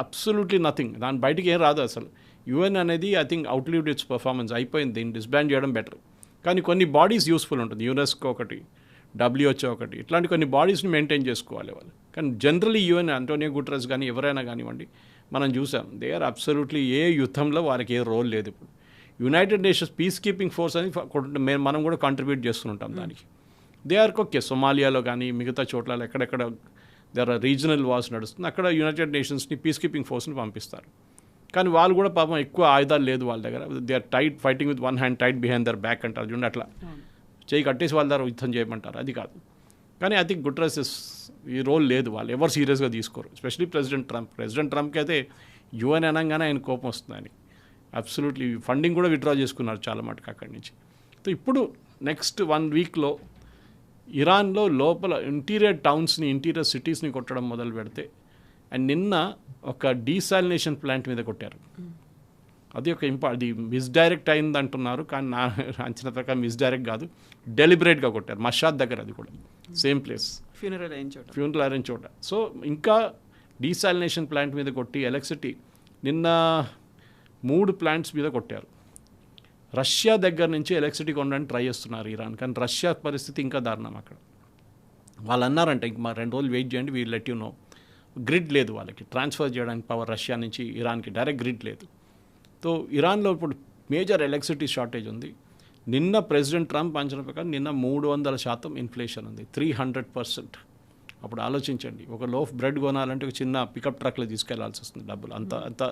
Absolutely nothing. దాని బయటికి ఏం రాదు అసలు. యుఎన్ అనేది ఐ థింక్ అవుట్లివ్డ్ ఇట్స్ పర్ఫార్మెన్స్, అయిపోయింది, దీన్ని డిస్బాండ్ చేయడం బెటర్. కానీ కొన్ని బాడీస్ యూస్ఫుల్ ఉంటుంది, యునెస్కో ఒకటి, WHO ఒకటి, ఇట్లాంటి కొన్ని బాడీస్ని మెయింటైన్ చేసుకోవాలి వాళ్ళు. కానీ జనరలీ యుఎన్, ఆంటోనియో గుటెరస్ కానీ ఎవరైనా కానివ్వండి, మనం చూసాం దే ఆర్ అబ్సల్యూట్లీ ఏ యుద్ధంలో వారికి ఏ రోల్ లేదు. ఇప్పుడు United nations piece keeping force అని మనం కూడా కాంట్రిబ్యూట్ చేస్తుంటాం దానికి. They are okay. సొమాలియాలో కానీ మిగతా చోట్ల ఎక్కడెక్కడ దేర్ ఆర్ రీజనల్ వార్స్ నడుస్తుంది, అక్కడ యునైటెడ్ నేషన్స్ని పీస్ కీపింగ్ ఫోర్స్ని పంపిస్తారు. కానీ వాళ్ళు కూడా పాపం ఎక్కువ ఆయుధాలు లేదు వాళ్ళ దగ్గర. They are fighting with one hand tied behind their back అంటారు చూడండి, అట్లా చేయి కట్టేసి వాళ్ళ ద్వారా యుద్ధం చేయమంటారు, అది కాదు. కానీ ఐ థింక్ గుటెరస్ ఈ రోల్ లేదు, వాళ్ళు ఎవరు సీరియస్గా తీసుకోరు, ఎస్పెషలీ ప్రెసిడెంట్ ట్రంప్కి అయితే యుఎన్ అనగానే ఆయన కోపం వస్తుంది ఆయన. అబ్సల్యూట్లీ ఫండింగ్ కూడా విత్డ్రా చేసుకున్నారు చాలా మటుకు అక్కడి నుంచి. సో ఇప్పుడు నెక్స్ట్ 1 వీక్లో ఇరాన్లో లోపల ఇంటీరియర్ టౌన్స్ని, ఇంటీరియర్ సిటీస్ని కొట్టడం మొదలు పెడితే, అండ్ నిన్న ఒక డీసాలినేషన్ ప్లాంట్ మీద కొట్టారు. అది ఒక అది మిస్డైరెక్ట్ అయింది అంటున్నారు, కానీ నా అంచనా ప్రకారం మిస్డైరెక్ట్ కాదు, డెలిబరేట్గా కొట్టారు. మషాద్ దగ్గర, అది కూడా సేమ్ ప్లేస్, ఫ్యూనరల్ అరేంజ్ చోట. సో ఇంకా డీసాలినేషన్ ప్లాంట్ మీద కొట్టి ఎలక్ట్రిసిటీ నిన్న 3 ప్లాంట్స్ మీద కొట్టారు. రష్యా దగ్గర నుంచి ఎలక్ట్రిసిటీ కొనడానికి ట్రై చేస్తున్నారు ఇరాన్, కానీ రష్యా పరిస్థితి ఇంకా దారుణం. అక్కడ వాళ్ళు అన్నారంటే ఇంక మా 2 రోజులు వెయిట్ చేయండి, we'll let you know. Grid లేదు వాళ్ళకి, ట్రాన్స్ఫర్ చేయడానికి పవర్ రష్యా నుంచి ఇరాన్కి డైరెక్ట్ గ్రిడ్ లేదు. సో ఇరాన్లో ఇప్పుడు మేజర్ ఎలక్ట్రిసిటీ షార్టేజ్ ఉంది. నిన్న ప్రెసిడెంట్ ట్రంప్ అంచనా ప్రకారం నిన్న 300% ఇన్ఫ్లేషన్ ఉంది, 300%. అప్పుడు ఆలోచించండి, ఒక లోఫ్ బ్రెడ్ కొనాలంటే ఒక చిన్న పికప్ ట్రక్లో తీసుకెళ్లాల్సి వస్తుంది డబ్బులు. అంత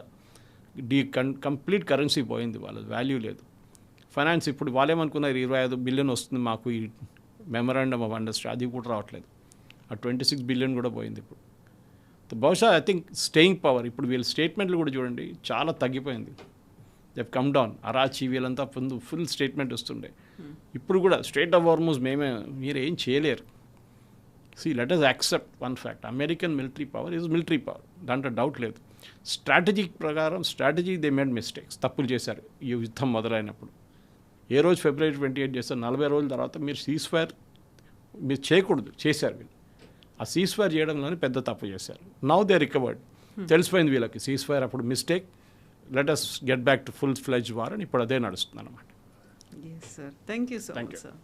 కంప్లీట్ కరెన్సీ పోయింది, వాళ్ళ వాల్యూ లేదు. ఫైనాన్స్ ఇప్పుడు వాళ్ళేమనుకున్నారు 25 బిలియన్ వస్తుంది మాకు ఈ మెమరాండమ్ ఆఫ్ అండర్స్టాండింగ్, అది కూడా రావట్లేదు. ఆ 26 బిలియన్ కూడా పోయింది ఇప్పుడు. బహుశా ఐ థింక్ స్టేయింగ్ పవర్, ఇప్పుడు వీళ్ళ స్టేట్మెంట్లు కూడా చూడండి చాలా తగ్గిపోయింది. They come down. అరాచీ వీళ్ళంతా ఫుల్ స్టేట్మెంట్ వస్తుండే. ఇప్పుడు కూడా స్ట్రేట్ ఆఫ్ హార్మోజ్ మీరు ఏం చేయలేరు. Let us accept one fact, American military power is military power, దాంట్లో డౌట్ లేదు. స్ట్రాటజీ దే మేడ్ మిస్టేక్స్, తప్పులు చేశారు ఈ యుద్ధం మొదలైనప్పుడు. ఏ రోజు February 28 చేస్తారు, 40 రోజుల తర్వాత మీరు సీజ్-ఫైర్ మీరు చేయకూడదు, చేశారు వీళ్ళు. ఆ సీజ్-ఫైర్ చేయడంలోనే పెద్ద తప్పు చేశారు. నౌ దే రికవర్డ్, తెలిసిపోయింది వీళ్ళకి సీజ్-ఫైర్ అప్పుడు mistake, let us get back to full fledged war అని ఇప్పుడు అదే నడుస్తుంది అన్నమాట. Yes, sir. Thank you so much, sir.